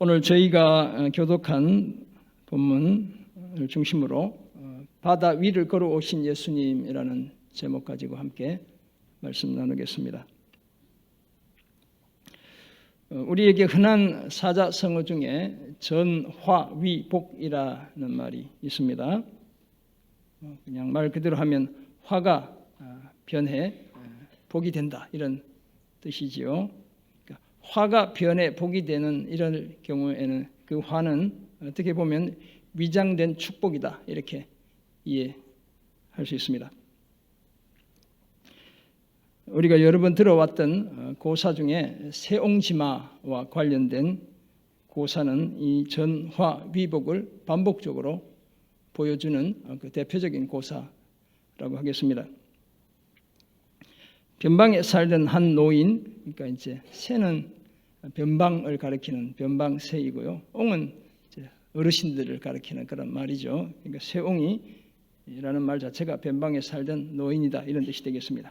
오늘 저희가 교독한 본문을 중심으로 바다 위를 걸어오신 예수님이라는 제목 가지고 함께 말씀 나누겠습니다. 우리에게 흔한 사자성어 중에 전화위복이라는 말이 있습니다. 그냥 말 그대로 하면 화가 변해 복이 된다 이런 뜻이지요. 화가 변해 복이 되는 이런 경우에는 그 화는 어떻게 보면 위장된 축복이다 이렇게 이해할 수 있습니다. 우리가 여러 번 들어왔던 고사 중에 세옹지마와 관련된 고사는 이 전화위복을 반복적으로 보여주는 그 대표적인 고사라고 하겠습니다. 변방에 살던 한 노인, 그러니까 이제 새는 변방을 가리키는 변방새이고요. 옹은 이제 어르신들을 가리키는 그런 말이죠. 그러니까 새옹이라는 말 자체가 변방에 살던 노인이다 이런 뜻이 되겠습니다.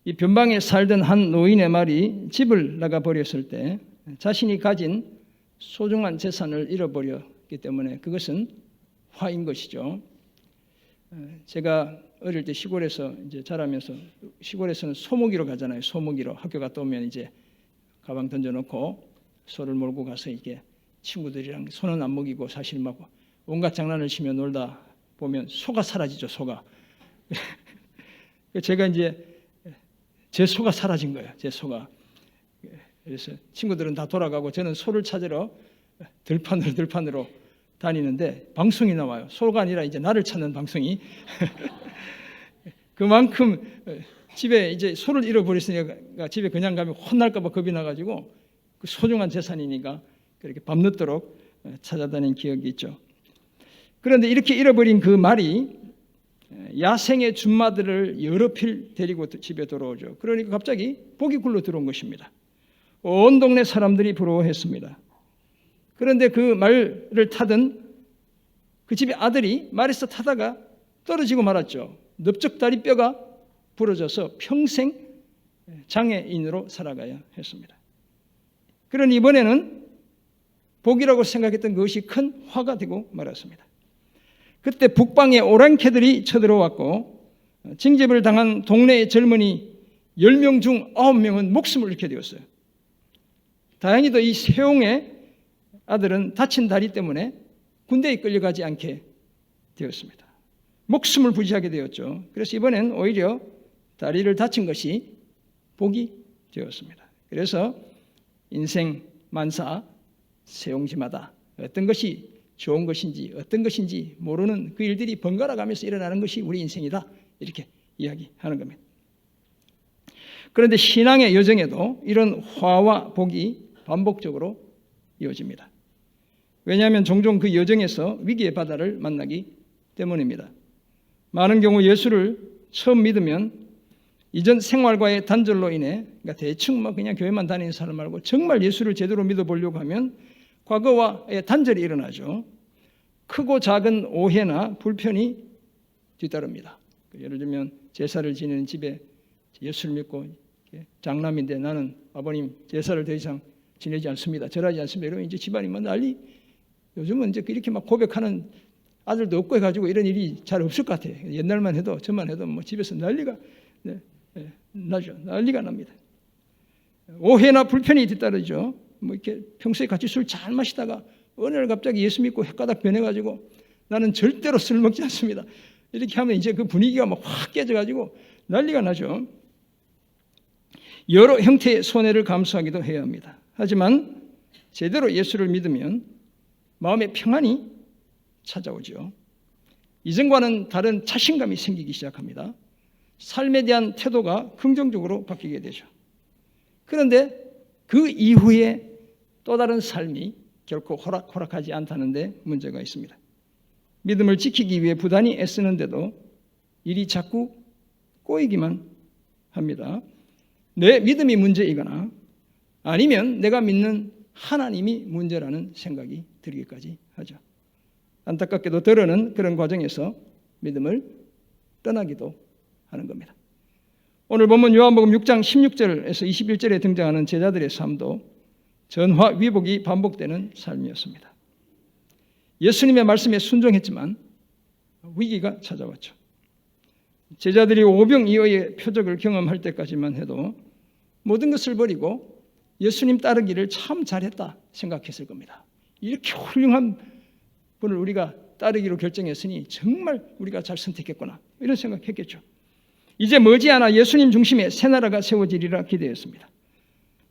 이 변방에 살던 한 노인의 말이 집을 나가 버렸을 때 자신이 가진 소중한 재산을 잃어버렸기 때문에 그것은 화인 것이죠. 제가 어릴 때 시골에서 이제 자라면서 시골에서는 소모기로 가잖아요. 소모기로 학교 갔다 오면 이제 가방 던져놓고 소를 몰고 가서 이게 친구들이랑 소는 안 먹이고 사실 막 온갖 장난을 치며 놀다 보면 소가 사라지죠. 소가. 제가 이제 제 소가 사라진 거예요. 제 소가. 그래서 친구들은 다 돌아가고 저는 소를 찾으러 들판으로 다니는데 방송이 나와요. 소가 아니라 이제 나를 찾는 방송이. 그만큼 집에 이제 소를 잃어버렸으니까 집에 그냥 가면 혼날까 봐 겁이 나가지고 그 소중한 재산이니까 그렇게 밤늦도록 찾아다닌 기억이 있죠. 그런데 이렇게 잃어버린 그 말이 야생의 준마들을 여러 필 데리고 집에 돌아오죠. 그러니까 갑자기 복이 굴러 들어온 것입니다. 온 동네 사람들이 부러워했습니다. 그런데 그 말을 타던 그 집의 아들이 말에서 타다가 떨어지고 말았죠. 넓적다리뼈가 부러져서 평생 장애인으로 살아가야 했습니다. 그러니 이번에는 복이라고 생각했던 그것이 큰 화가 되고 말았습니다. 그때 북방의 오랑캐들이 쳐들어왔고 징집을 당한 동네의 젊은이 10명 중 9명은 목숨을 잃게 되었어요. 다행히도 이 세옹의 아들은 다친 다리 때문에 군대에 끌려가지 않게 되었습니다. 목숨을 부지하게 되었죠. 그래서 이번엔 오히려 다리를 다친 것이 복이 되었습니다. 그래서 인생 만사 세옹지마다 어떤 것이 좋은 것인지 어떤 것인지 모르는 그 일들이 번갈아 가면서 일어나는 것이 우리 인생이다 이렇게 이야기하는 겁니다. 그런데 신앙의 여정에도 이런 화와 복이 반복적으로 이어집니다. 왜냐하면 종종 그 여정에서 위기의 바다를 만나기 때문입니다. 많은 경우 예수를 처음 믿으면 이전 생활과의 단절로 인해 그러니까 대충 그냥 교회만 다니는 사람 말고 정말 예수를 제대로 믿어보려고 하면 과거와의 단절이 일어나죠. 크고 작은 오해나 불편이 뒤따릅니다. 예를 들면 제사를 지내는 집에 예수를 믿고 장남인데 나는 아버님 제사를 더 이상 지내지 않습니다. 절하지 않습니다. 이러면 이제 집안이 난리. 요즘은 이제 이렇게 막 고백하는 아들도 없고 해가지고 이런 일이 잘 없을 것 같아요. 옛날만 해도 저만 해도 뭐 집에서 난리가 나죠. 난리가 납니다. 오해나 불편이 뒤따르죠. 뭐 이렇게 평소에 같이 술 잘 마시다가 어느 날 갑자기 예수 믿고 헷가닥 변해가지고 나는 절대로 술 먹지 않습니다. 이렇게 하면 이제 그 분위기가 막 확 깨져가지고 난리가 나죠. 여러 형태의 손해를 감수하기도 해야 합니다. 하지만 제대로 예수를 믿으면 마음의 평안이 찾아오죠. 이전과는 다른 자신감이 생기기 시작합니다. 삶에 대한 태도가 긍정적으로 바뀌게 되죠. 그런데 그 이후에 또 다른 삶이 결코 호락호락하지 않다는 데 문제가 있습니다. 믿음을 지키기 위해 부단히 애쓰는데도 일이 자꾸 꼬이기만 합니다. 내 믿음이 문제이거나 아니면 내가 믿는 하나님이 문제라는 생각이 들기까지 하죠. 안타깝게도 더러는 그런 과정에서 믿음을 떠나기도 하는 겁니다. 오늘 본문 요한복음 6장 16절에서 21절에 등장하는 제자들의 삶도 전화 위복이 반복되는 삶이었습니다. 예수님의 말씀에 순종했지만 위기가 찾아왔죠. 제자들이 오병이어의 표적을 경험할 때까지만 해도 모든 것을 버리고 예수님 따르기를 참 잘했다 생각했을 겁니다. 이렇게 훌륭한 분을 우리가 따르기로 결정했으니 정말 우리가 잘 선택했구나 이런 생각했겠죠. 이제 머지않아 예수님 중심의 새 나라가 세워지리라 기대했습니다.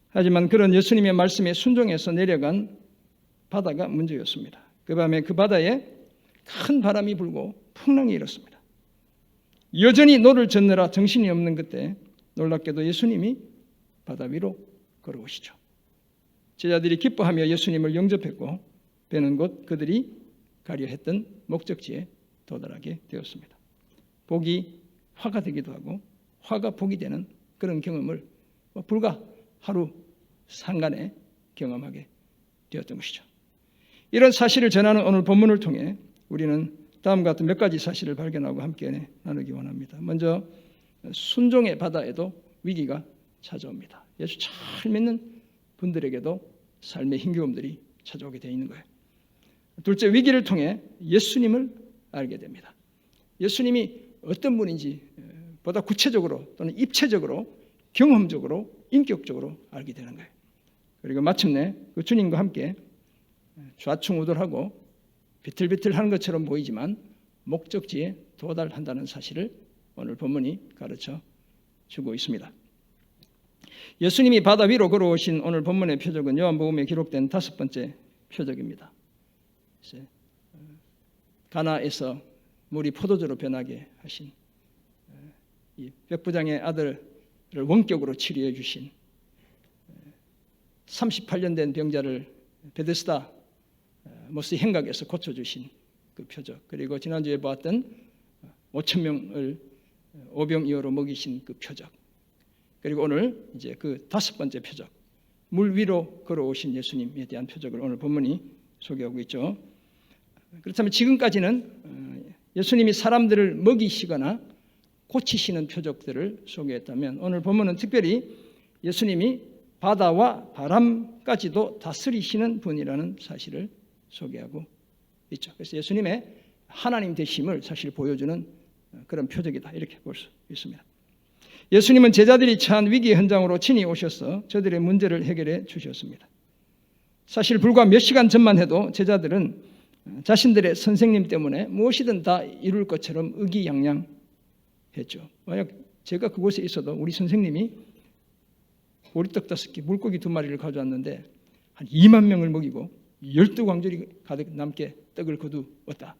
하지만 그런 예수님의 말씀에 순종해서 내려간 바다가 문제였습니다. 그 밤에 그 바다에 큰 바람이 불고 풍랑이 일었습니다. 여전히 노를 젓느라 정신이 없는 그때 놀랍게도 예수님이 바다 위로 걸어오시죠. 제자들이 기뻐하며 예수님을 영접했고 배는 곧 그들이 가려 했던 목적지에 도달하게 되었습니다. 복이 화가 되기도 하고 화가 복이 되는 그런 경험을 불과 하루 상간에 경험하게 되었던 것이죠. 이런 사실을 전하는 오늘 본문을 통해 우리는 다음과 같은 몇 가지 사실을 발견하고 함께 나누기 원합니다. 먼저 순종의 바다에도 위기가 찾아옵니다. 예수 잘 믿는 분들에게도 삶의 힘겨움들이 찾아오게 되어 있는 거예요. 둘째, 위기를 통해 예수님을 알게 됩니다. 예수님이 어떤 분인지 보다 구체적으로 또는 입체적으로 경험적으로 인격적으로 알게 되는 거예요. 그리고 마침내 그 주님과 함께 좌충우돌하고 비틀비틀하는 것처럼 보이지만 목적지에 도달한다는 사실을 오늘 본문이 가르쳐 주고 있습니다. 예수님이 바다 위로 걸어오신 오늘 본문의 표적은 요한복음에 기록된 5번째 표적입니다. 가나에서 물이 포도주로 변하게 하신 이 백부장의 아들을 원격으로 치료해 주신 38년 된 병자를 베데스다 모스 행각에서 고쳐주신 그 표적, 그리고 지난주에 보았던 5,000명을 오병이어로 먹이신 그 표적, 그리고 오늘 이제 그 5번째 표적, 물 위로 걸어오신 예수님에 대한 표적을 오늘 본문이 소개하고 있죠. 그렇다면 지금까지는 예수님이 사람들을 먹이시거나 고치시는 표적들을 소개했다면 오늘 본문은 특별히 예수님이 바다와 바람까지도 다스리시는 분이라는 사실을 소개하고 있죠. 그래서 예수님의 하나님 되심을 사실 보여주는 그런 표적이다 이렇게 볼 수 있습니다. 예수님은 제자들이 처한 위기 현장으로 친히 오셔서 저들의 문제를 해결해 주셨습니다. 사실 불과 몇 시간 전만 해도 제자들은 자신들의 선생님 때문에 무엇이든 다 이룰 것처럼 의기양양했죠. 만약 제가 그곳에 있어도 우리 선생님이 보리떡 5개, 물고기 2마리를 가져왔는데 한 2만 명을 먹이고 12광절이 가득 남게 떡을 거두었다.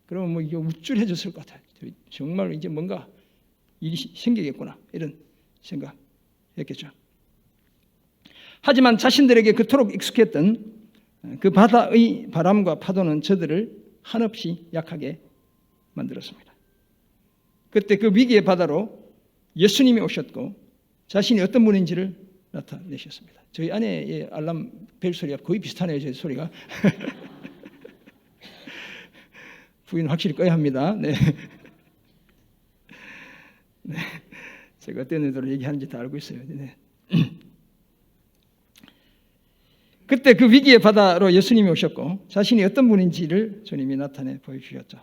그러면 뭐 이게 우쭐해졌을 것 같아요. 정말 이제 뭔가 일이 생기겠구나 이런 생각했겠죠. 하지만 자신들에게 그토록 익숙했던 그 바다의 바람과 파도는 저들을 한없이 약하게 만들었습니다. 그때 그 위기의 바다로 예수님이 오셨고 자신이 어떤 분인지를 나타내셨습니다. 저희 아내의 알람 벨 소리가 거의 비슷하네요. 제 소리가. 부인 확실히 꺼야 합니다. 네. 네. 제가 어떤 의도로 얘기하는지 다 알고 있어요. 네. 그때 그 위기의 바다로 예수님이 오셨고 자신이 어떤 분인지를 주님이 나타내 보여주셨죠.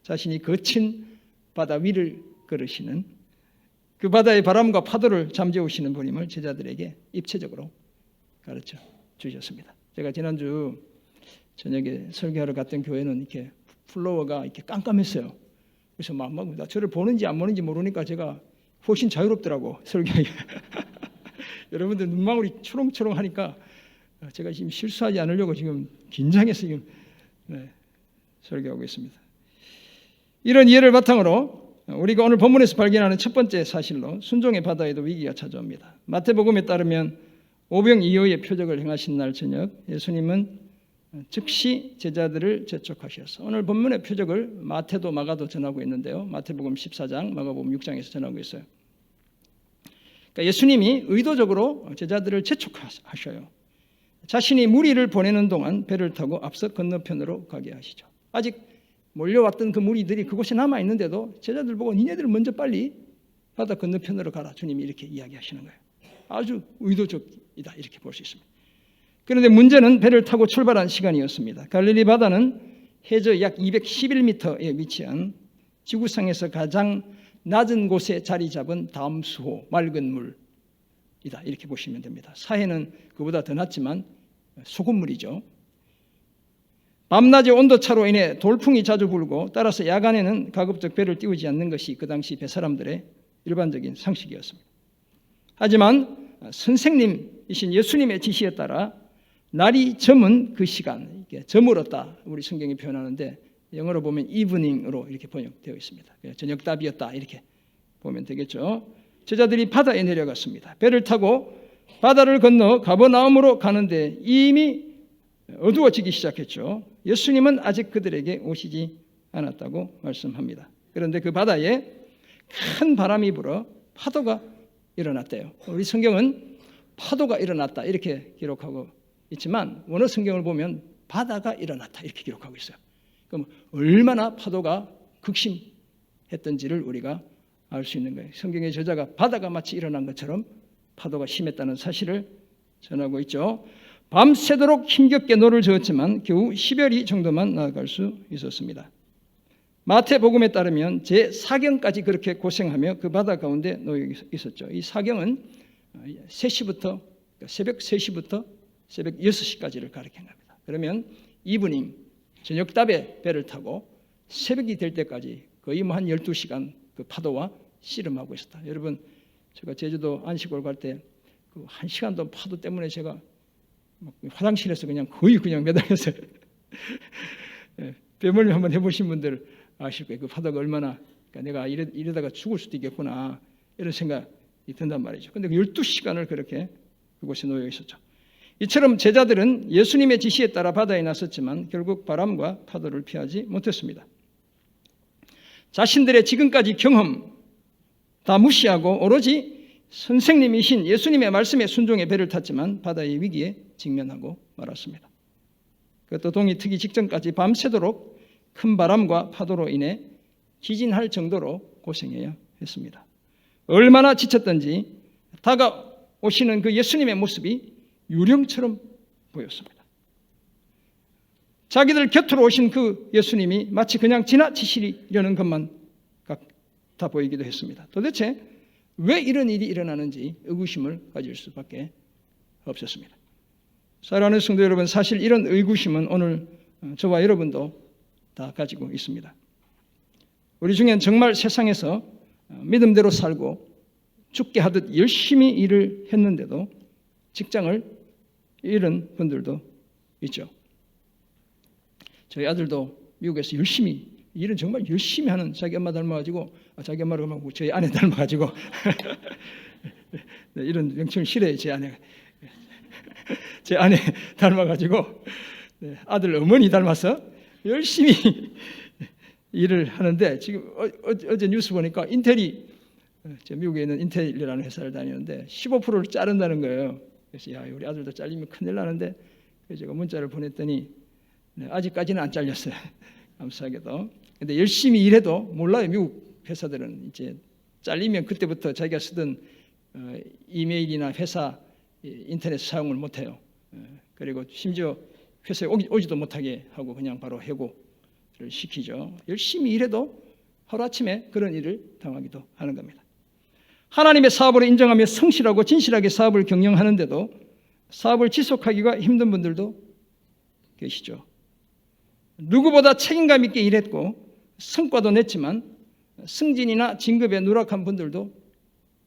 자신이 거친 바다 위를 걸으시는 그 바다의 바람과 파도를 잠재우시는 분임을 제자들에게 입체적으로 가르쳐 주셨습니다. 제가 지난주 저녁에 설교하러 갔던 교회는 이렇게 플로어가 이렇게 깜깜했어요. 그래서 막 저를 보는지 안 보는지 모르니까 제가 훨씬 자유롭더라고 설교하기. 여러분들 눈망울이 초롱초롱하니까 제가 지금 실수하지 않으려고 지금 긴장해서 지금 설교하고 있습니다. 이런 이해를 바탕으로 우리가 오늘 본문에서 발견하는 첫 번째 사실로 순종의 바다에도 위기가 찾아옵니다. 마태복음에 따르면 오병이어의 표적을 행하신 날 저녁 예수님은 즉시 제자들을 재촉하셔서 오늘 본문의 표적을 마태도 마가도 전하고 있는데요. 마태복음 14장, 마가복음 6장에서 전하고 있어요. 그러니까 예수님이 의도적으로 제자들을 재촉하셔요. 자신이 무리를 보내는 동안 배를 타고 앞서 건너편으로 가게 하시죠. 아직 몰려왔던 그 무리들이 그곳에 남아있는데도 제자들 보고 니네들 먼저 빨리 바다 건너편으로 가라. 주님이 이렇게 이야기하시는 거예요. 아주 의도적이다 이렇게 볼 수 있습니다. 그런데 문제는 배를 타고 출발한 시간이었습니다. 갈릴리 바다는 해저 약 211m에 위치한 지구상에서 가장 낮은 곳에 자리 잡은 담수호, 맑은 물이다. 이렇게 보시면 됩니다. 사해는 그보다 더 낮지만 소금물이죠. 밤낮의 온도차로 인해 돌풍이 자주 불고 따라서 야간에는 가급적 배를 띄우지 않는 것이 그 당시 배사람들의 일반적인 상식이었습니다. 하지만 선생님이신 예수님의 지시에 따라 날이 저문 그 시간, 이게 저물었다 우리 성경이 표현하는데 영어로 보면 evening으로 이렇게 번역되어 있습니다. 저녁답이었다 이렇게 보면 되겠죠. 제자들이 바다에 내려갔습니다. 배를 타고 바다를 건너 가버나움으로 가는데 이미 어두워지기 시작했죠. 예수님은 아직 그들에게 오시지 않았다고 말씀합니다. 그런데 그 바다에 큰 바람이 불어 파도가 일어났대요. 우리 성경은 파도가 일어났다 이렇게 기록하고 있지만 원어 성경을 보면 바다가 일어났다 이렇게 기록하고 있어요. 그럼 얼마나 파도가 극심했던지를 우리가 알 수 있는 거예요. 성경의 저자가 바다가 마치 일어난 것처럼 파도가 심했다는 사실을 전하고 있죠. 밤새도록 힘겹게 노를 저었지만 겨우 10여리 정도만 나아갈 수 있었습니다. 마태복음에 따르면 제4경까지 그렇게 고생하며 그 바다 가운데 놓여 있었죠. 이 사경은 3시부터 새벽 3시부터 새벽 6시까지를 가리키는 겁니다. 그러면 이브닝 저녁답에 배를 타고 새벽이 될 때까지 거의 한 12시간 그 파도와 씨름하고 있었다. 여러분 제가 제주도 안시골 갈 때 그 1시간도 파도 때문에 제가 화장실에서 거의 매달렸어요. 배멀미 한번 해보신 분들 아실 거예요. 그 파도가 얼마나 내가 이러다가 죽을 수도 있겠구나 이런 생각이 든단 말이죠. 그런데 12시간을 그렇게 그곳에 놓여 있었죠. 이처럼 제자들은 예수님의 지시에 따라 바다에 나섰지만 결국 바람과 파도를 피하지 못했습니다. 자신들의 지금까지 경험 다 무시하고 오로지 선생님이신 예수님의 말씀에 순종해 배를 탔지만 바다의 위기에 직면하고 말았습니다. 그것도 동이 트기 직전까지 밤새도록 큰 바람과 파도로 인해 기진할 정도로 고생해야 했습니다. 얼마나 지쳤던지 다가오시는 그 예수님의 모습이 유령처럼 보였습니다. 자기들 곁으로 오신 그 예수님이 마치 그냥 지나치시려는 것만 같아 보이기도 했습니다. 도대체 왜 이런 일이 일어나는지 의구심을 가질 수밖에 없었습니다. 사랑하는 성도 여러분, 사실 이런 의구심은 오늘 저와 여러분도 다 가지고 있습니다. 우리 중엔 정말 세상에서 믿음대로 살고 죽게 하듯 열심히 일을 했는데도 직장을 잃은 분들도 있죠. 저희 아들도 미국에서 열심히 일은 정말 열심히 하는 자기 엄마 닮아가지고 자기 엄마를 닮아가지고 저희 아내 닮아가지고 네, 이런 명칭을 싫어해요. 제 아내 닮아가지고 네, 아들 어머니 닮아서 열심히 일을 하는데 지금 어제 뉴스 보니까 인텔이 미국에 있는 인텔이라는 회사를 다니는데 15%를 자른다는 거예요. 그래서 야 우리 아들도 잘리면 큰일 나는데 그래서 제가 문자를 보냈더니 네, 아직까지는 안 잘렸어요. 감사하게도. 근데 열심히 일해도 몰라요. 미국 회사들은 이제 잘리면 그때부터 자기가 쓰던 이메일이나 회사 인터넷 사용을 못해요. 그리고 심지어 회사에 오지도 못하게 하고 그냥 바로 해고를 시키죠. 열심히 일해도 하루아침에 그런 일을 당하기도 하는 겁니다. 하나님의 사업을 인정하며 성실하고 진실하게 사업을 경영하는데도 사업을 지속하기가 힘든 분들도 계시죠. 누구보다 책임감 있게 일했고 성과도 냈지만 승진이나 진급에 누락한 분들도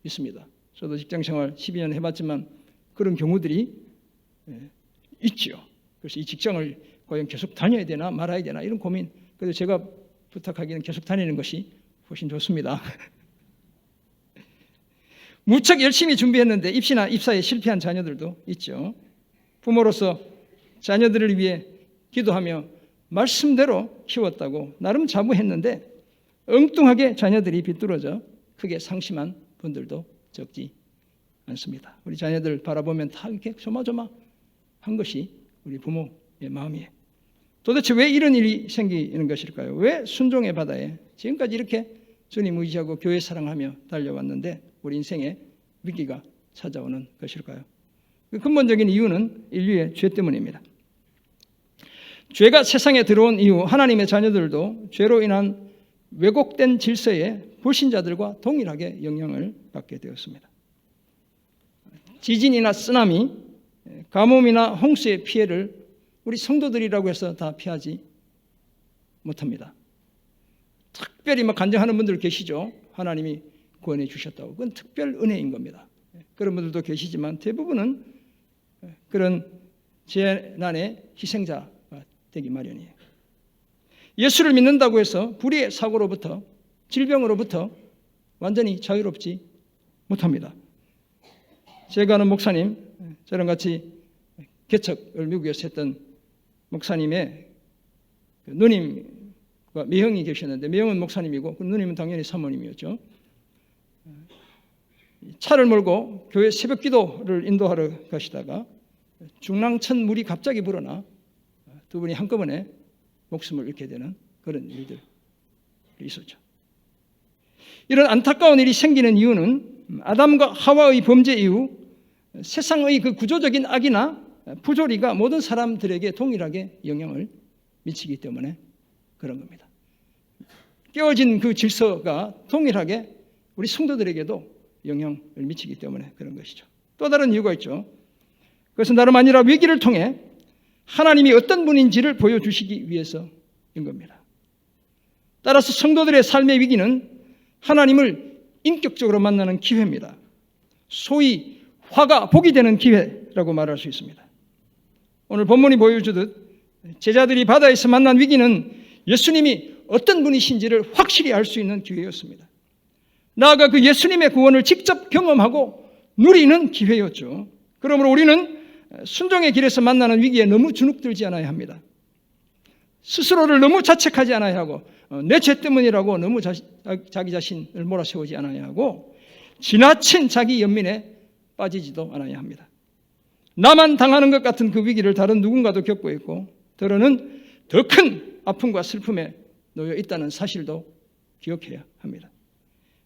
있습니다. 저도 직장생활 12년 해봤지만 그런 경우들이 있죠. 그래서 이 직장을 과연 계속 다녀야 되나 말아야 되나 이런 고민. 그래서 제가 부탁하기는 계속 다니는 것이 훨씬 좋습니다. 무척 열심히 준비했는데 입시나 입사에 실패한 자녀들도 있죠. 부모로서 자녀들을 위해 기도하며 말씀대로 키웠다고 나름 자부했는데 엉뚱하게 자녀들이 비뚤어져 크게 상심한 분들도 적지 않습니다. 우리 자녀들 바라보면 다 이렇게 조마조마한 것이 우리 부모의 마음이에요. 도대체 왜 이런 일이 생기는 것일까요? 왜 순종의 바다에 지금까지 이렇게 주님 의지하고 교회 사랑하며 달려왔는데 우리 인생에 위기가 찾아오는 것일까요? 그 근본적인 이유는 인류의 죄 때문입니다. 죄가 세상에 들어온 이후 하나님의 자녀들도 죄로 인한 왜곡된 질서에 불신자들과 동일하게 영향을 받게 되었습니다. 지진이나 쓰나미, 가뭄이나 홍수의 피해를 우리 성도들이라고 해서 다 피하지 못합니다. 특별히 간증하는 분들 계시죠. 하나님이 구원해 주셨다고. 그건 특별 은혜인 겁니다. 그런 분들도 계시지만 대부분은 그런 재난의 희생자가 되기 마련이에요. 예수를 믿는다고 해서 불의의 사고로부터, 질병으로부터 완전히 자유롭지 못합니다. 제가 아는 목사님, 저랑 같이 개척을 미국에서 했던 목사님의 누님과 매형이 계셨는데, 매형은 목사님이고 그 누님은 당연히 사모님이었죠. 차를 몰고 교회 새벽 기도를 인도하러 가시다가 중랑천 물이 갑자기 불어나 두 분이 한꺼번에 목숨을 잃게 되는 그런 일들이 있었죠. 이런 안타까운 일이 생기는 이유는 아담과 하와의 범죄 이후 세상의 그 구조적인 악이나 부조리가 모든 사람들에게 동일하게 영향을 미치기 때문에 그런 겁니다. 깨어진 그 질서가 동일하게 우리 성도들에게도 영향을 미치기 때문에 그런 것이죠. 또 다른 이유가 있죠. 그것은 다름 아니라 위기를 통해 하나님이 어떤 분인지를 보여주시기 위해서인 겁니다. 따라서 성도들의 삶의 위기는 하나님을 인격적으로 만나는 기회입니다. 소위 화가 복이 되는 기회라고 말할 수 있습니다. 오늘 본문이 보여주듯 제자들이 바다에서 만난 위기는 예수님이 어떤 분이신지를 확실히 알 수 있는 기회였습니다. 나아가 그 예수님의 구원을 직접 경험하고 누리는 기회였죠. 그러므로 우리는 순종의 길에서 만나는 위기에 너무 주눅들지 않아야 합니다. 스스로를 너무 자책하지 않아야 하고 내 죄 때문이라고 너무 자기 자신을 몰아세우지 않아야 하고 지나친 자기 연민에 빠지지도 않아야 합니다. 나만 당하는 것 같은 그 위기를 다른 누군가도 겪고 있고 때로는 더 큰 아픔과 슬픔에 놓여 있다는 사실도 기억해야 합니다.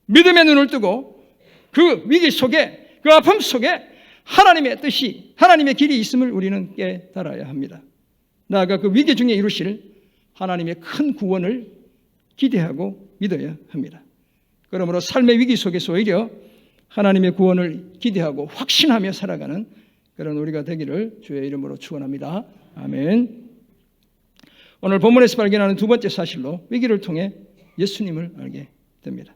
믿음의 눈을 뜨고 그 위기 속에, 그 아픔 속에 하나님의 뜻이, 하나님의 길이 있음을 우리는 깨달아야 합니다. 나아가 그 위기 중에 이루실 하나님의 큰 구원을 기대하고 믿어야 합니다. 그러므로 삶의 위기 속에서 오히려 하나님의 구원을 기대하고 확신하며 살아가는 그런 우리가 되기를 주의 이름으로 축원합니다. 아멘. 오늘 본문에서 발견하는 두 번째 사실로 위기를 통해 예수님을 알게 됩니다.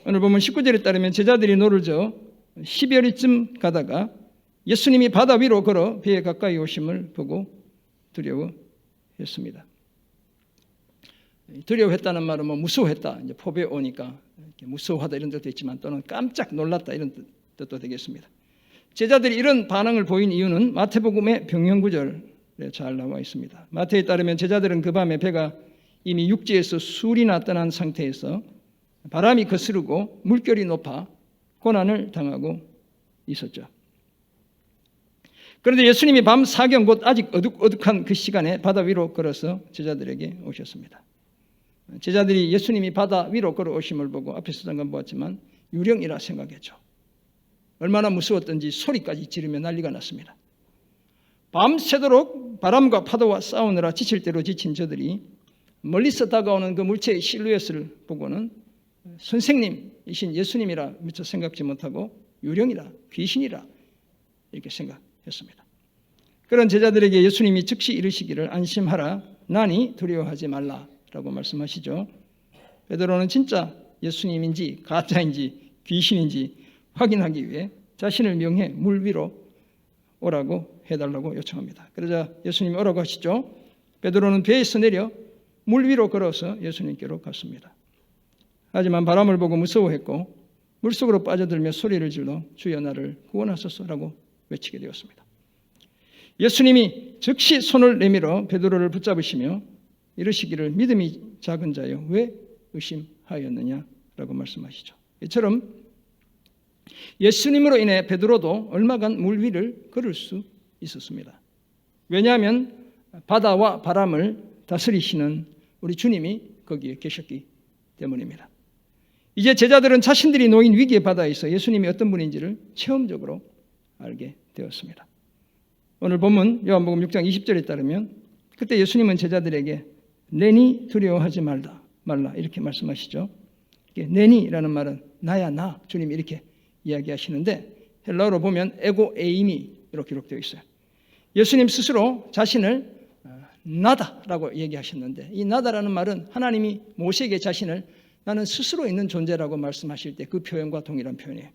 오늘 본문 19절에 따르면 제자들이 노를 저어 12월쯤 가다가 예수님이 바다 위로 걸어 배에 가까이 오심을 보고 두려워했습니다. 두려워했다는 말은 무서워했다. 이제 포배 오니까 무서워하다 이런 뜻도 있지만 또는 깜짝 놀랐다 이런 뜻도 되겠습니다. 제자들이 이런 반응을 보인 이유는 마태복음의 병영구절에 잘 나와 있습니다. 마태에 따르면 제자들은 그 밤에 배가 이미 육지에서 술이나 떠난 상태에서 바람이 거스르고 물결이 높아 고난을 당하고 있었죠. 그런데 예수님이 밤 사경 곧 아직 어둑어둑한 그 시간에 바다 위로 걸어서 제자들에게 오셨습니다. 제자들이 예수님이 바다 위로 걸어오심을 보고 앞에서 잠깐 보았지만 유령이라 생각했죠. 얼마나 무서웠던지 소리까지 지르며 난리가 났습니다. 밤새도록 바람과 파도와 싸우느라 지칠 대로 지친 저들이 멀리서 다가오는 그 물체의 실루엣을 보고는 선생님이신 예수님이라 미처 생각지 못하고 유령이라, 귀신이라 이렇게 생각했습니다. 그런 제자들에게 예수님이 즉시 이르시기를 안심하라, 나니 두려워하지 말라라고 말씀하시죠. 베드로는 진짜 예수님인지 가짜인지 귀신인지 확인하기 위해 자신을 명해 물 위로 오라고 해달라고 요청합니다. 그러자 예수님이 오라고 하시죠. 베드로는 배에서 내려 물 위로 걸어서 예수님께로 갔습니다. 하지만 바람을 보고 무서워했고 물속으로 빠져들며 소리를 질러 주여 나를 구원하소서라고 외치게 되었습니다. 예수님이 즉시 손을 내밀어 베드로를 붙잡으시며 이르시기를 믿음이 작은 자여 왜 의심하였느냐라고 말씀하시죠. 이처럼 예수님으로 인해 베드로도 얼마간 물 위를 걸을 수 있었습니다. 왜냐하면 바다와 바람을 다스리시는 우리 주님이 거기에 계셨기 때문입니다. 이제 제자들은 자신들이 놓인 위기의 바다에서 예수님이 어떤 분인지를 체험적으로 알게 되었습니다. 오늘 본문 요한복음 6장 20절에 따르면 그때 예수님은 제자들에게 내니 두려워하지 말라 이렇게 말씀하시죠. 내니라는 말은 나야 나, 주님이 이렇게 이야기하시는데 헬라어로 보면 에고 에이미로 기록되어 있어요. 예수님 스스로 자신을 나다라고 얘기하셨는데 이 나다라는 말은 하나님이 모세에게 자신을 나는 스스로 있는 존재라고 말씀하실 때 그 표현과 동일한 표현이에요.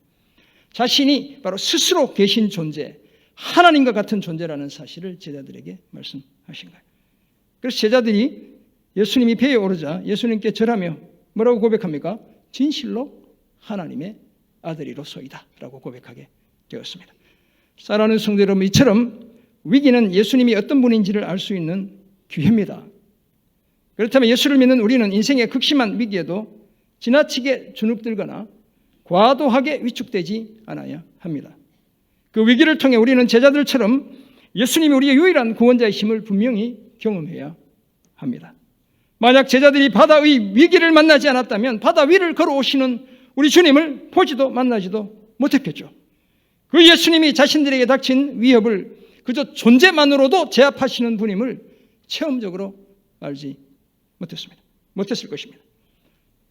자신이 바로 스스로 계신 존재, 하나님과 같은 존재라는 사실을 제자들에게 말씀하신 거예요. 그래서 제자들이 예수님이 배에 오르자 예수님께 절하며 뭐라고 고백합니까? 진실로 하나님의 아들이로소이다 라고 고백하게 되었습니다. 사랑하는 성도 여러분, 이처럼 위기는 예수님이 어떤 분인지를 알 수 있는 기회입니다. 그렇다면 예수를 믿는 우리는 인생의 극심한 위기에도 지나치게 주눅들거나 과도하게 위축되지 않아야 합니다. 그 위기를 통해 우리는 제자들처럼 예수님이 우리의 유일한 구원자이심을 분명히 경험해야 합니다. 만약 제자들이 바다의 위기를 만나지 않았다면 바다 위를 걸어오시는 우리 주님을 보지도 만나지도 못했겠죠. 그 예수님이 자신들에게 닥친 위협을 그저 존재만으로도 제압하시는 분임을 체험적으로 알지 못했을 것입니다.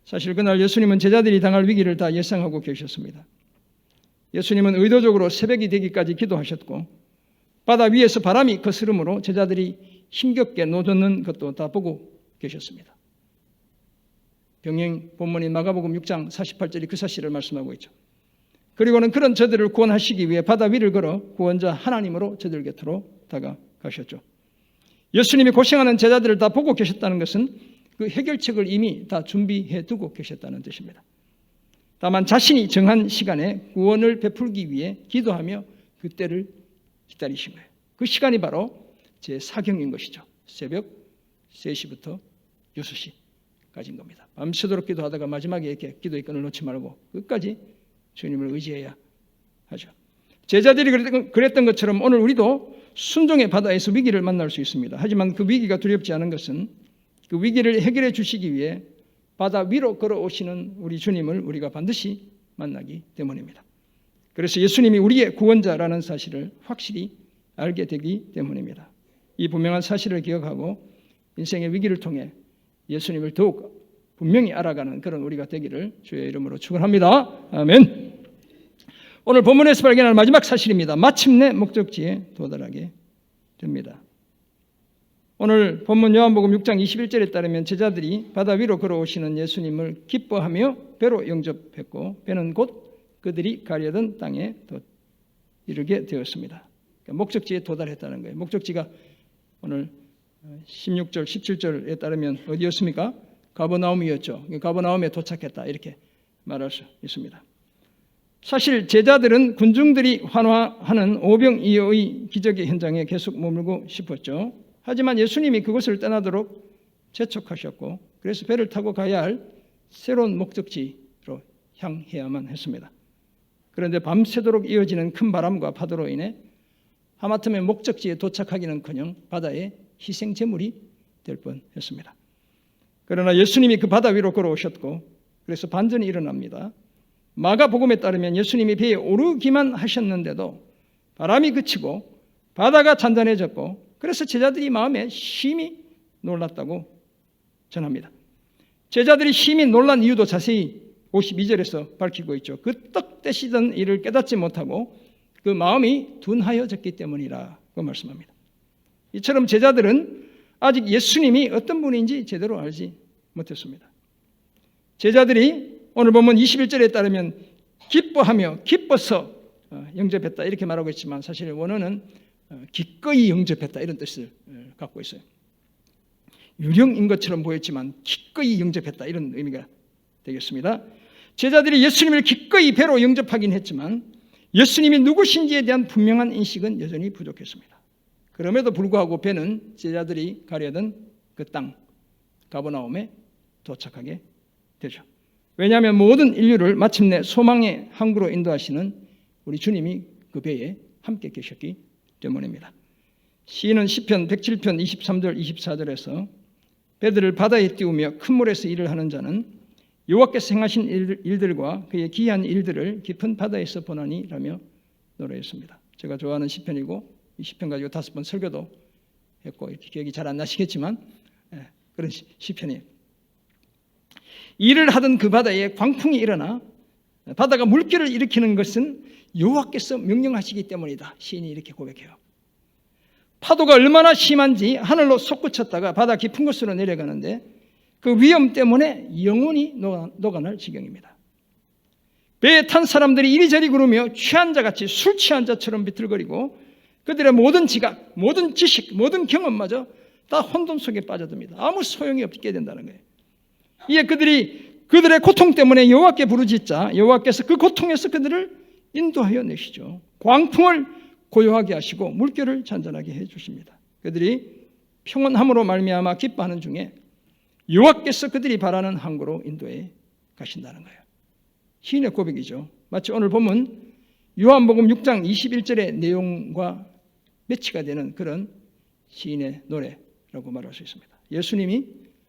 사실 그날 예수님은 제자들이 당할 위기를 다 예상하고 계셨습니다. 예수님은 의도적으로 새벽이 되기까지 기도하셨고 바다 위에서 바람이 거스름으로 제자들이 힘겹게 노젓는 것도 다 보고 계셨습니다. 병행 본문인 마가복음 6장 48절이 그 사실을 말씀하고 있죠. 그리고는 그런 저들을 구원하시기 위해 바다 위를 걸어 구원자 하나님으로 저들 곁으로 다가가셨죠. 예수님이 고생하는 제자들을 다 보고 계셨다는 것은 그 해결책을 이미 다 준비해 두고 계셨다는 뜻입니다. 다만 자신이 정한 시간에 구원을 베풀기 위해 기도하며 그 때를 기다리신 거예요. 그 시간이 바로 제 사경인 것이죠. 새벽 3시부터 6시까지인 겁니다. 밤새도록 기도하다가 마지막에 이렇게 기도의 끈을 놓지 말고 끝까지 주님을 의지해야 하죠. 제자들이 그랬던 것처럼 오늘 우리도 순종의 바다에서 위기를 만날 수 있습니다. 하지만 그 위기가 두렵지 않은 것은 그 위기를 해결해 주시기 위해 바다 위로 걸어오시는 우리 주님을 우리가 반드시 만나기 때문입니다. 그래서 예수님이 우리의 구원자라는 사실을 확실히 알게 되기 때문입니다. 이 분명한 사실을 기억하고 인생의 위기를 통해 예수님을 더욱 분명히 알아가는 그런 우리가 되기를 주의 이름으로 축원합니다. 아멘. 오늘 본문에서 발견할 마지막 사실입니다. 마침내 목적지에 도달하게 됩니다. 오늘 본문 요한복음 6장 21절에 따르면 제자들이 바다 위로 걸어오시는 예수님을 기뻐하며 배로 영접했고 배는 곧 그들이 가려던 땅에 이르게 되었습니다. 그러니까 목적지에 도달했다는 거예요. 목적지가 오늘 16절, 17절에 따르면 어디였습니까? 가버나움이었죠. 가버나움에 도착했다 이렇게 말할 수 있습니다. 사실 제자들은 군중들이 환호하는 오병이어의 기적의 현장에 계속 머물고 싶었죠. 하지만 예수님이 그것을 떠나도록 재촉하셨고 그래서 배를 타고 가야 할 새로운 목적지로 향해야만 했습니다. 그런데 밤새도록 이어지는 큰 바람과 파도로 인해 하마터면 목적지에 도착하기는커녕 바다에 희생 제물이 될 뻔했습니다. 그러나 예수님이 그 바다 위로 걸어오셨고 그래서 반전이 일어납니다. 마가복음에 따르면 예수님이 배에 오르기만 하셨는데도 바람이 그치고 바다가 잔잔해졌고 그래서 제자들이 마음에 심히 놀랐다고 전합니다. 제자들이 심히 놀란 이유도 자세히 52절에서 밝히고 있죠. 그 떡 떼시던 일을 깨닫지 못하고 그 마음이 둔하여졌기 때문이라고 말씀합니다. 이처럼 제자들은 아직 예수님이 어떤 분인지 제대로 알지 못했습니다. 제자들이 오늘 보면 21절에 따르면 기뻐하며 기뻐서 영접했다 이렇게 말하고 있지만 사실 원어는 기꺼이 영접했다 이런 뜻을 갖고 있어요. 유령인 것처럼 보였지만 기꺼이 영접했다 이런 의미가 되겠습니다. 제자들이 예수님을 기꺼이 배로 영접하긴 했지만 예수님이 누구신지에 대한 분명한 인식은 여전히 부족했습니다. 그럼에도 불구하고 배는 제자들이 가려던 그 땅 가버나움에 도착하게 되죠. 왜냐하면 모든 인류를 마침내 소망의 항구로 인도하시는 우리 주님이 그 배에 함께 계셨기 때문입니다. 시인은 시편 107편 23절 24절에서 배들을 바다에 띄우며 큰 물에서 일을 하는 자는 여호와께서 행하신 일들과 그의 기이한 일들을 깊은 바다에서 보나니라며 노래했습니다. 제가 좋아하는 시편이고 이 시편 가지고 5번 설교도 했고 이렇게 기억이 잘 안 나시겠지만 그런 시편이에요. 일을 하던 그 바다에 광풍이 일어나 바다가 물결을 일으키는 것은 여호와께서 명령하시기 때문이다. 시인이 이렇게 고백해요. 파도가 얼마나 심한지 하늘로 솟구쳤다가 바다 깊은 곳으로 내려가는데 그 위험 때문에 영혼이 녹아날 지경입니다. 배에 탄 사람들이 이리저리 구르며 취한 자같이 술 취한 자처럼 비틀거리고 그들의 모든 지각, 모든 지식, 모든 경험마저 다 혼돈 속에 빠져듭니다. 아무 소용이 없게 된다는 거예요. 이에 그들의 고통 때문에 여호와께 부르짖자 여호와께서 그 고통에서 그들을 인도하여 내시죠. 광풍을 고요하게 하시고 물결을 잔잔하게 해주십니다. 그들이 평온함으로 말미암아 기뻐하는 중에 여호와께서 그들이 바라는 항구로 인도해 가신다는 거예요. 시인의 고백이죠. 마치 오늘 보면 요한복음 6장 21절의 내용과 매치가 되는 그런 시인의 노래라고 말할 수 있습니다. 예수님이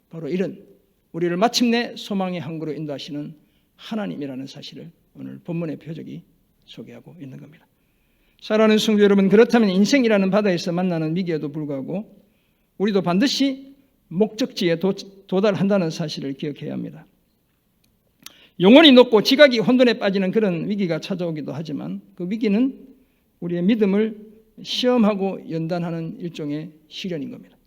바로 이런 우리를 마침내 소망의 항구로 인도하시는 하나님이라는 사실을 오늘 본문의 표적이 소개하고 있는 겁니다. 사랑하는 성도 여러분, 그렇다면 인생이라는 바다에서 만나는 위기에도 불구하고 우리도 반드시 목적지에 도달한다는 사실을 기억해야 합니다. 영혼이 녹고 지각이 혼돈에 빠지는 그런 위기가 찾아오기도 하지만 그 위기는 우리의 믿음을 시험하고 연단하는 일종의 시련인 겁니다.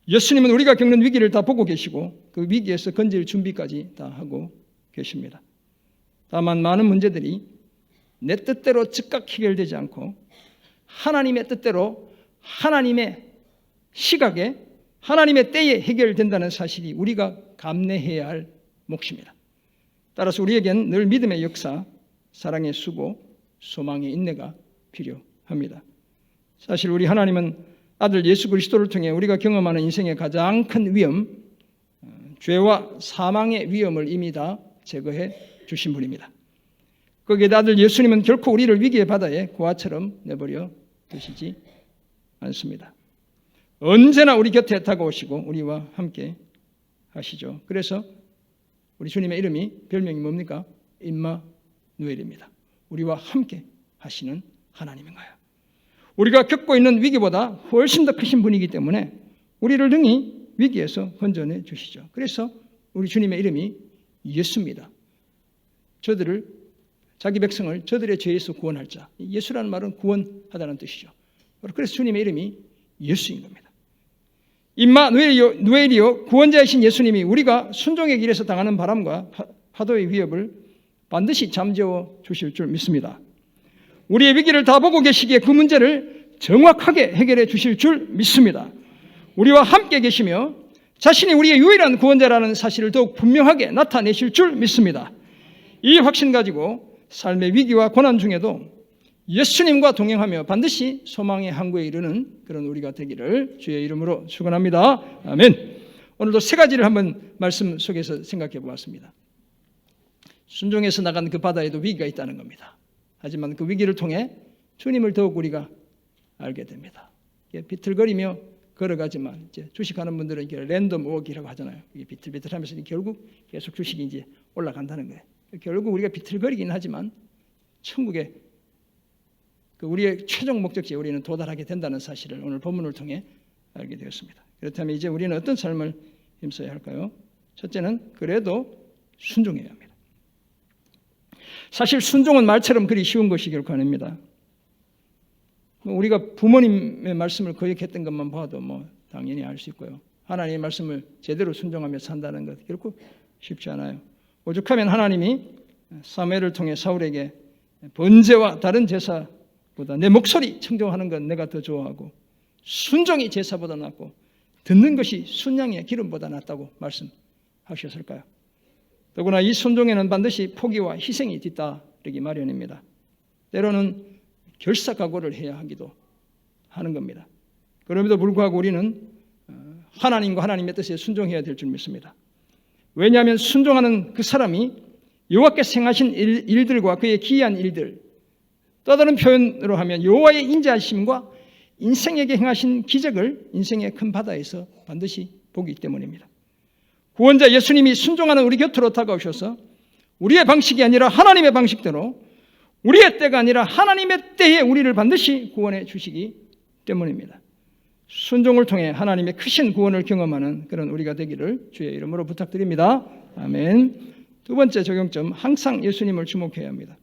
예수님은 우리가 겪는 위기를 다 보고 계시고 그 위기에서 건질 준비까지 다 하고 계십니다. 다만 많은 문제들이 내 뜻대로 즉각 해결되지 않고 하나님의 뜻대로 하나님의 시각에 하나님의 때에 해결된다는 사실이 우리가 감내해야 할 몫입니다. 따라서 우리에겐 늘 믿음의 역사, 사랑의 수고, 소망의 인내가 필요합니다. 사실 우리 하나님은 아들 예수 그리스도를 통해 우리가 경험하는 인생의 가장 큰 위험, 죄와 사망의 위험을 이미 다 제거해 주신 분입니다. 거기에 아들 예수님은 결코 우리를 위기의 바다에 고아처럼 내버려 두시지 않습니다. 언제나 우리 곁에 다가오시고 우리와 함께 하시죠. 그래서 우리 주님의 이름이 별명이 뭡니까? 임마누엘입니다. 우리와 함께 하시는 하나님인 거예요. 우리가 겪고 있는 위기보다 훨씬 더 크신 분이기 때문에 우리를 능히 위기에서 건져내 주시죠. 그래서 우리 주님의 이름이 예수입니다. 자기 백성을 저들의 죄에서 구원할 자. 예수라는 말은 구원하다는 뜻이죠. 그래서 주님의 이름이 예수인 겁니다. 임마누엘이요 구원자이신 예수님이 우리가 순종의 길에서 당하는 바람과 파도의 위협을 반드시 잠재워 주실 줄 믿습니다. 우리의 위기를 다 보고 계시기에 그 문제를 정확하게 해결해 주실 줄 믿습니다. 우리와 함께 계시며 자신이 우리의 유일한 구원자라는 사실을 더욱 분명하게 나타내실 줄 믿습니다. 이 확신 가지고 삶의 위기와 고난 중에도 예수님과 동행하며 반드시 소망의 항구에 이르는 그런 우리가 되기를 주의 이름으로 축원합니다. 아멘. 오늘도 세 가지를 한번 말씀 속에서 생각해 보았습니다. 순종해서 나간 그 바다에도 위기가 있다는 겁니다. 하지만 그 위기를 통해 주님을 더욱 우리가 알게 됩니다. 비틀거리며 걸어가지만 이제 주식하는 분들은 이게 랜덤 워크라고 하잖아요. 이게 비틀비틀하면서 결국 계속 주식이 이제 올라간다는 거예요. 결국 우리가 비틀거리긴 하지만 천국에 우리의 최종 목적지에 우리는 도달하게 된다는 사실을 오늘 본문을 통해 알게 되었습니다. 그렇다면 이제 우리는 어떤 삶을 힘써야 할까요? 첫째는 그래도 순종해야 합니다. 사실 순종은 말처럼 그리 쉬운 것이 결코 아닙니다. 우리가 부모님의 말씀을 거역했던 것만 봐도 당연히 알 수 있고요. 하나님의 말씀을 제대로 순종하며 산다는 것 결코 쉽지 않아요. 오죽하면 하나님이 사무엘을 통해 사울에게 번제와 다른 제사보다 내 목소리 청정하는 건 내가 더 좋아하고 순종이 제사보다 낫고 듣는 것이 순양의 기름보다 낫다고 말씀하셨을까요? 더구나 이 순종에는 반드시 포기와 희생이 뒤따르기 마련입니다. 때로는 결사각오를 해야 하기도 하는 겁니다. 그럼에도 불구하고 우리는 하나님과 하나님의 뜻에 순종해야 될 줄 믿습니다. 왜냐하면 순종하는 그 사람이 여호와께서 행하신 일들과 그의 기이한 일들, 또 다른 표현으로 하면 여호와의 인자하심과 인생에게 행하신 기적을 인생의 큰 바다에서 반드시 보기 때문입니다. 구원자 예수님이 순종하는 우리 곁으로 다가오셔서 우리의 방식이 아니라 하나님의 방식대로 우리의 때가 아니라 하나님의 때에 우리를 반드시 구원해 주시기 때문입니다. 순종을 통해 하나님의 크신 구원을 경험하는 그런 우리가 되기를 주의 이름으로 부탁드립니다. 아멘. 두 번째 적용점, 항상 예수님을 주목해야 합니다.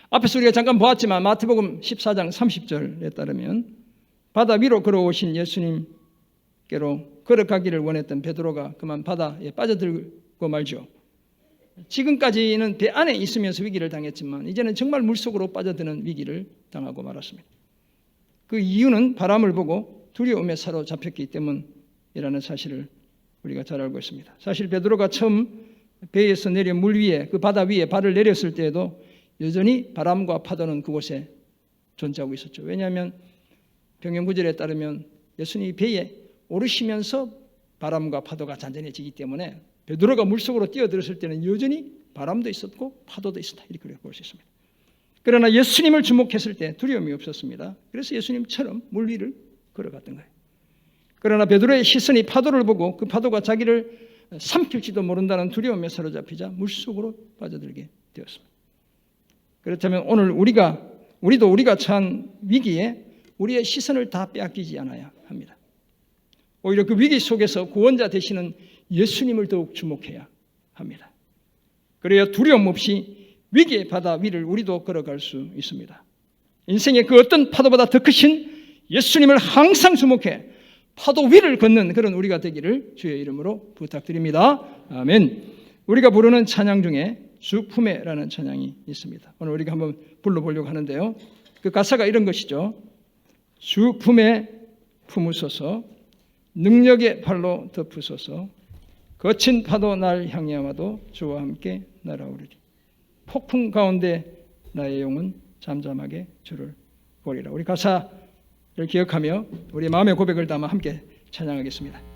앞에서 우리가 잠깐 보았지만 마태복음 14장 30절에 따르면 바다 위로 걸어오신 예수님께로 걸어가기를 원했던 베드로가 그만 바다에 빠져들고 말죠. 지금까지는 배 안에 있으면서 위기를 당했지만 이제는 정말 물속으로 빠져드는 위기를 당하고 말았습니다. 그 이유는 바람을 보고 두려움에 사로잡혔기 때문이라는 사실을 우리가 잘 알고 있습니다. 사실 베드로가 처음 배에서 내려 물 위에 그 바다 위에 발을 내렸을 때에도 여전히 바람과 파도는 그곳에 존재하고 있었죠. 왜냐하면 병영구절에 따르면 예수님이 배에 오르시면서 바람과 파도가 잔잔해지기 때문에 베드로가 물속으로 뛰어들었을 때는 여전히 바람도 있었고 파도도 있었다 이렇게 볼 수 있습니다. 그러나 예수님을 주목했을 때 두려움이 없었습니다. 그래서 예수님처럼 물 위를 걸어갔던 거예요. 그러나 베드로의 시선이 파도를 보고 그 파도가 자기를 삼킬지도 모른다는 두려움에 사로잡히자 물속으로 빠져들게 되었습니다. 그렇다면 오늘 우리도 우리가 처한 위기에 우리의 시선을 다 빼앗기지 않아야 합니다. 오히려 그 위기 속에서 구원자 되시는 예수님을 더욱 주목해야 합니다. 그래야 두려움 없이 위기의 바다 위를 우리도 걸어갈 수 있습니다. 인생의 그 어떤 파도보다 더 크신 예수님을 항상 주목해 파도 위를 걷는 그런 우리가 되기를 주의 이름으로 부탁드립니다. 아멘. 우리가 부르는 찬양 중에 주 품에라는 찬양이 있습니다. 오늘 우리가 한번 불러보려고 하는데요. 그 가사가 이런 것이죠. 주 품에 품으소서, 능력의 팔로 덮으소서, 거친 파도 날 향해 와도 주와 함께 날아오르리. 폭풍 가운데 나의 영혼 잠잠하게 주를 보리라. 우리 가사를 기억하며 우리 마음의 고백을 담아 함께 찬양하겠습니다.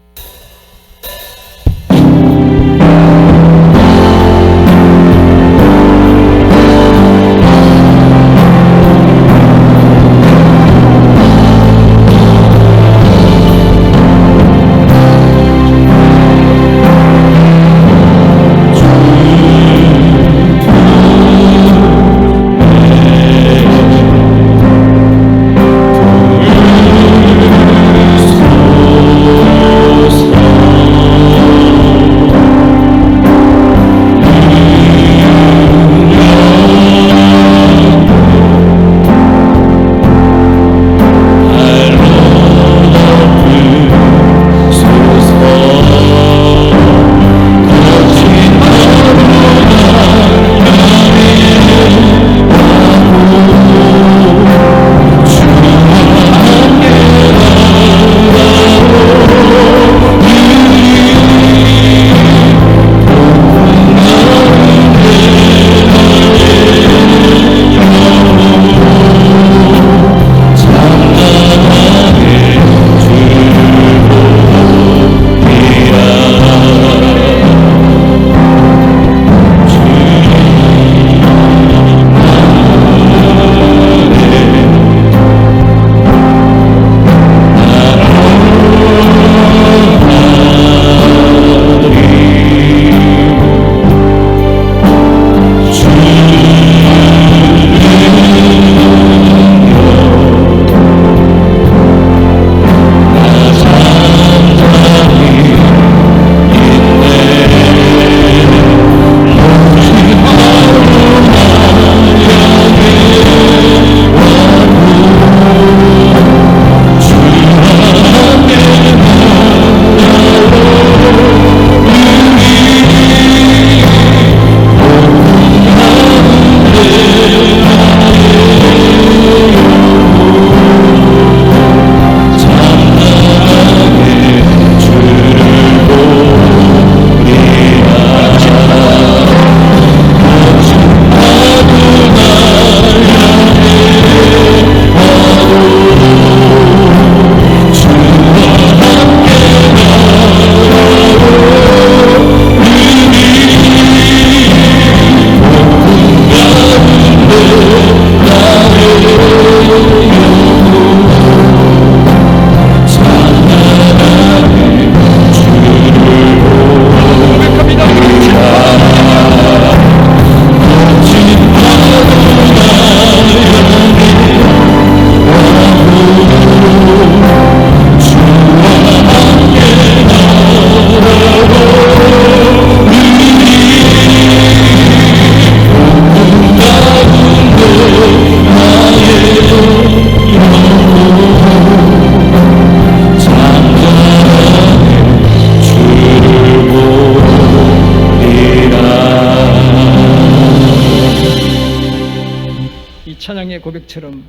고백처럼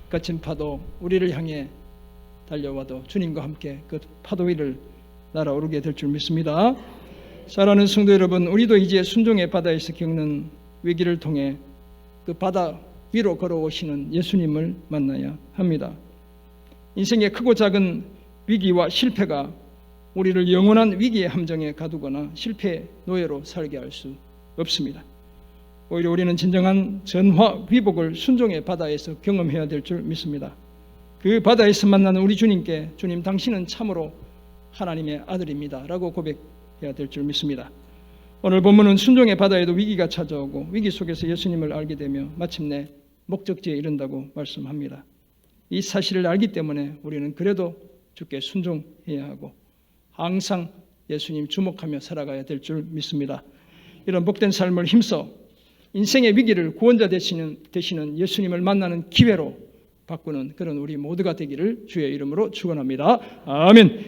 거친 파도 우리를 향해 달려와도 주님과 함께 그 파도 위를 날아오르게 될 줄 믿습니다. 사랑하는 성도 여러분, 우리도 이제 순종의 바다에서 겪는 위기를 통해 그 바다 위로 걸어오시는 예수님을 만나야 합니다. 인생의 크고 작은 위기와 실패가 우리를 영원한 위기의 함정에 가두거나 실패의 노예로 살게 할 수 없습니다. 오히려 우리는 진정한 전화 위복을 순종의 바다에서 경험해야 될 줄 믿습니다. 그 바다에서 만나는 우리 주님께 주님 당신은 참으로 하나님의 아들입니다 라고 고백해야 될 줄 믿습니다. 오늘 본문은 순종의 바다에도 위기가 찾아오고 위기 속에서 예수님을 알게 되며 마침내 목적지에 이른다고 말씀합니다. 이 사실을 알기 때문에 우리는 그래도 주께 순종해야 하고 항상 예수님 주목하며 살아가야 될 줄 믿습니다. 이런 복된 삶을 힘써 인생의 위기를 구원자 되시는 예수님을 만나는 기회로 바꾸는 그런 우리 모두가 되기를 주의 이름으로 축원합니다. 아멘.